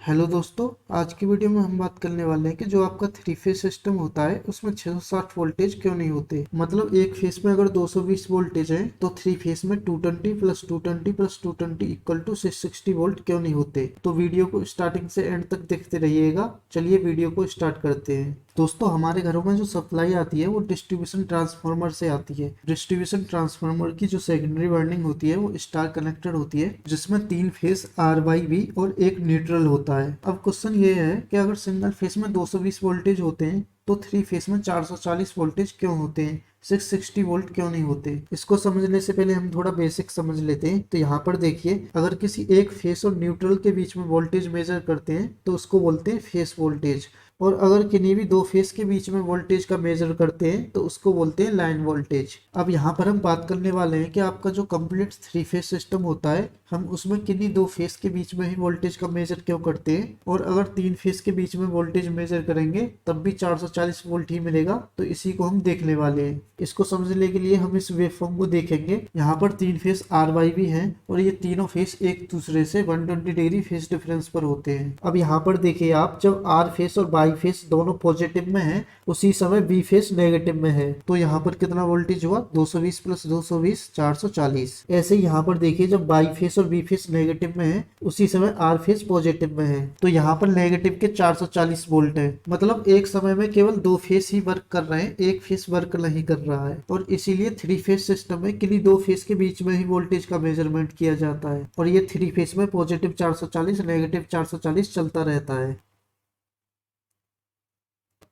Hello दोस्तों, आज की वीडियो में हम बात करने वाले हैं कि जो आपका थ्री फेज सिस्टम होता है उसमें 660 वोल्टेज क्यों नहीं होते। मतलब एक फेज में अगर 220 वोल्टेज है तो थ्री फेज में 220 plus 220 plus 220 equal to 660 volt क्यों नहीं होते। तो वीडियो को स्टार्टिंग से एंड तक देखते रहिएगा। चलिए वीडियो को स्टार्ट करते हैं। दोस्तों, हमारे घरों में जो सप्लाई आती है वो डिस्ट्रीब्यूशन ट्रांसफार्मर से आती है। डिस्ट्रीब्यूशन ट्रांसफार्मर की जो सेकेंडरी वाइंडिंग होती है वो स्टार कनेक्टेड होती है, जिसमें 3 फेज आर बाई बी और एक न्यूट्रल होता है। अब क्वेश्चन ये है कि अगर सिंगल फेज में 220 वोल्टेज होते हैं तो थ्री फेज में 440 वोल्टेज क्यों होते हैं, 660 वोल्ट क्यों नहीं होते। इसको समझने से पहले हम थोड़ा बेसिक समझ लेते हैं। तो यहाँ पर देखिए, अगर किसी एक फेस और न्यूट्रल के बीच में वोल्टेज मेजर करते हैं तो उसको बोलते हैं फेस वोल्टेज, और अगर किन्हीं भी दो फेस के बीच में वोल्टेज का मेजर करते हैं तो उसको बोलते हैं लाइन वोल्टेज। अब यहाँ पर हम बात करने वाले हैं कि आपका जो कंप्लीट थ्री फेस सिस्टम होता है हम उसमें किन्हीं दो फेस के बीच में ही वोल्टेज का मेजर क्यों करते हैं, और अगर तीन फेस के बीच में वोल्टेज मेजर करेंगे तब भी 440 वोल्ट ही मिलेगा। तो इसी को हम देखने वाले हैं। इसको समझने के लिए हम इस वेवफॉर्म को देखेंगे। यहाँ पर तीन फेस आर वाई भी हैं और ये तीनों फेस एक दूसरे से 120 डिग्री फेस डिफरेंस पर होते हैं। अब यहाँ पर देखिए आप, जब आर फेस और बाई फेस दोनों पॉजिटिव में है उसी समय बी फेस नेगेटिव में है, तो यहाँ पर कितना वोल्टेज हुआ, 220 प्लस 220 440। ऐसे ही यहाँ पर देखिए, जब बाई फेस और बी फेस नेगेटिव में है उसी समय आर फेस पॉजिटिव में है, तो यहाँ पर नेगेटिव के 440 वोल्ट है। मतलब एक समय में केवल दो फेस ही वर्क कर रहे हैं, एक फेस वर्क नहीं कर रहा है। और इसीलिए थ्री फेस सिस्टम में किन्हीं दो फेस के बीच में ही वोल्टेज का मेजरमेंट किया जाता है, और ये थ्री फेस में पॉजिटिव 440 नेगेटिव 440 चलता रहता है।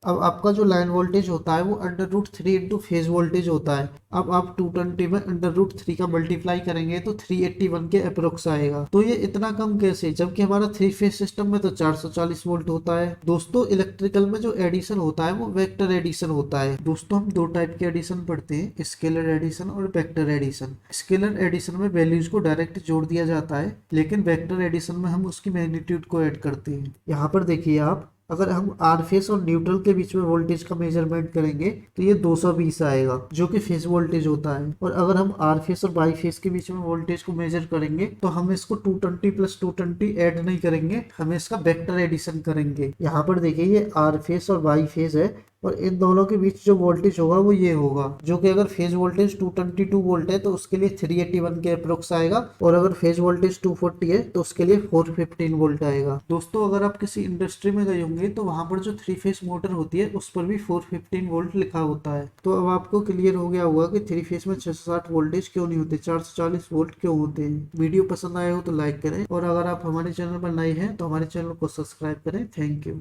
अब आपका जो लाइन वोल्टेज होता है वो under root three into phase voltage होता है। अब आप 220 में अंडर रूट थ्री का मल्टीप्लाई करेंगे तो 381 के अप्रोक्स आएगा। तो ये इतना कम कैसे, जबकि हमारा थ्री फेज सिस्टम में तो 440 वोल्ट होता है। दोस्तों, इलेक्ट्रिकल में जो एडिशन होता है वो वेक्टर एडिशन होता है। दोस्तों, हम दो टाइप के एडिशन पढ़ते हैं, स्केलर एडिशन और वेक्टर एडिशन। स्केलर एडिशन में वैल्यूज को डायरेक्ट जोड़ दिया जाता है, लेकिन वेक्टर एडिशन में हम उसकी मैग्नीट्यूड को ऐड करते हैं। यहाँ पर देखिए आप, अगर हम आर फेस और न्यूट्रल के बीच में वोल्टेज का मेजरमेंट करेंगे तो ये 220 आएगा, जो कि फेस वोल्टेज होता है। और अगर हम आर फेस और बाई फेस के बीच में वोल्टेज को मेजर करेंगे तो हम इसको 220 प्लस 220 ऐड नहीं करेंगे, हम इसका वेक्टर एडिशन करेंगे। यहाँ पर देखिए, ये आर फेस और बाई फेस है और इन दोनों के बीच जो वोल्टेज होगा वो ये होगा, जो कि अगर फेज वोल्टेज 222 वोल्ट है तो उसके लिए 381 के अप्रोक्स आएगा, और अगर फेज वोल्टेज 240 है तो उसके लिए 415 वोल्ट आएगा। दोस्तों, अगर आप किसी इंडस्ट्री में गए होंगे तो वहां पर जो थ्री फेज मोटर होती है उस पर भी 415 वोल्ट लिखा होता है। तो अब आपको क्लियर हो गया होगा कि थ्री फेज में 660 वोल्टेज क्यों नहीं होते, 440 वोल्ट क्यों होते हैं। वीडियो पसंद आए हो तो लाइक करें, और अगर आप हमारे चैनल पर नए हैं तो हमारे चैनल को सब्सक्राइब करें। Thank you.